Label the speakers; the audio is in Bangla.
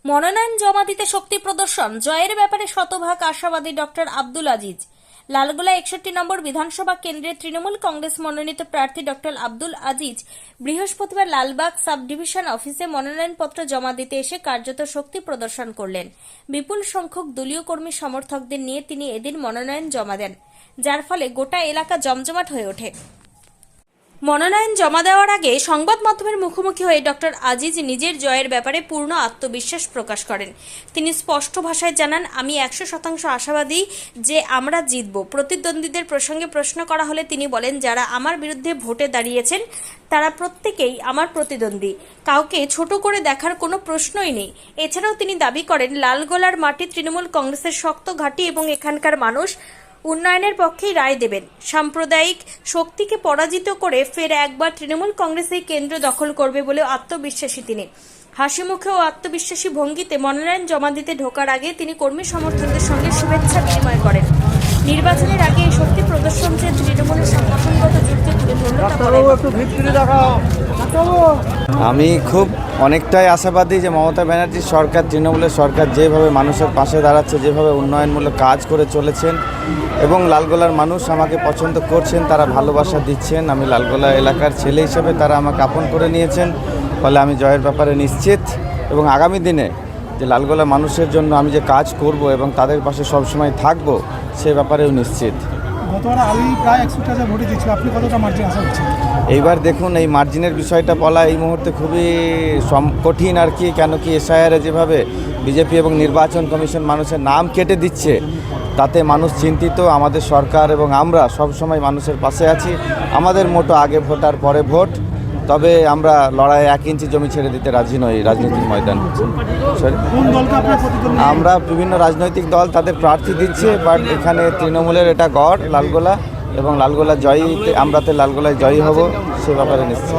Speaker 1: মনোনয়ন জমা দিতে শক্তি প্রদর্শন, জয়ের ব্যাপারে শতভাগ আশাবাদী ডক্টর আব্দুল আজিজ। লালগোলা 61 নম্বর বিধানসভা কেন্দ্রের তৃণমূল কংগ্রেস মনোনীত প্রার্থী ডক্টর আব্দুল আজিজ বৃহস্পতিবার লালবাগ সাব ডিভিশন অফিসে মনোনয়নপত্র জমা দিতে এসে কার্যত শক্তি প্রদর্শন করলেন। বিপুল সংখ্যক দলীয় কর্মী সমর্থকদের নিয়ে তিনি এদিন মনোনয়ন জমা দেন, যার ফলে গোটা এলাকা জমজমাট হয়ে ওঠে। মনোনয়ন জমা দেওয়ার আগে সংবাদ মাধ্যমের মুখোমুখি হয়ে ডক্টর আজিজ নিজের জয়ের ব্যাপারে পূর্ণ আত্মবিশ্বাস প্রকাশ করেন। তিনি স্পষ্ট ভাষায় জানান, আমি 100% আশাবাদী যে আমরা জিতব। প্রতিদ্বন্দ্বীদের প্রসঙ্গে প্রশ্ন করা হলে তিনি বলেন, যারা আমার বিরুদ্ধে ভোটে দাঁড়িয়েছেন তারা প্রত্যেকেই আমার প্রতিদ্বন্দ্বী, কাউকে ছোট করে দেখার কোনো প্রশ্নই নেই। এছাড়াও তিনি দাবি করেন, লালগোলার মাটি তৃণমূল কংগ্রেসের শক্ত ঘাঁটি এবং এখানকার মানুষ উন্নয়নের পক্ষেই রায় দেবেন। সাম্প্রদায়িক শক্তিকে পরাজিত করে ফের একবার তৃণমূল কংগ্রেস এই কেন্দ্র দখল করবে বলে আত্মবিশ্বাসী তিনি। হাসিমুখে ও আত্মবিশ্বাসী ভঙ্গিতে মনোনয়ন জমা দিতে ঢোকার আগে তিনি কর্মী সমর্থকদের সঙ্গে শুভেচ্ছা বিনিময় করেন। নির্বাচনের আগে এই শক্তি প্রদর্শন যে তৃণমূলের সংগঠনগত যুক্তি তুলে ধরল।
Speaker 2: আমি খুব অনেকটাই আশাবাদী যে মমতা ব্যানার্জির সরকার, তৃণমূলের সরকার যেভাবে মানুষের পাশে দাঁড়াচ্ছে, যেভাবে উন্নয়নমূলক কাজ করে চলেছেন এবং লালগোলার মানুষ আমাকে পছন্দ করছেন, তারা ভালোবাসা দিচ্ছেন। আমি লালগোলা এলাকার ছেলে হিসেবে তারা আমাকে আপন করে নিয়েছেন, ফলে আমি জয়ের ব্যাপারে নিশ্চিত এবং আগামী দিনে যে লালগোলা মানুষের জন্য আমি যে কাজ করব এবং তাদের পাশে সবসময় থাকব সে ব্যাপারেও নিশ্চিত। এইবার দেখুন, এই মার্জিনের বিষয়টা বলা এই মুহূর্তে খুবই কঠিন আর কি। কেন কি এসআইআরে যেভাবে বিজেপি এবং নির্বাচন কমিশন মানুষের নাম কেটে দিচ্ছে, তাতে মানুষ চিন্তিত। আমাদের সরকার এবং আমরা সবসময় মানুষের পাশে আছি। আমাদের মোটো আগে ভোট আর পরে ভোট, তবে আমরা লড়াইয়ে 1 ইঞ্চি জমি ছেড়ে দিতে রাজি নই। রাজনৈতিক ময়দান আমরা বিভিন্ন রাজনৈতিক দল তাদের প্রার্থী দিচ্ছে, বাট এখানে তৃণমূলের এটা গড় লালগোলা, এবং লালগোলা জয়ীতে আমরাতে লালগোলায় জয়ী হব সে ব্যাপারে নিশ্চিত।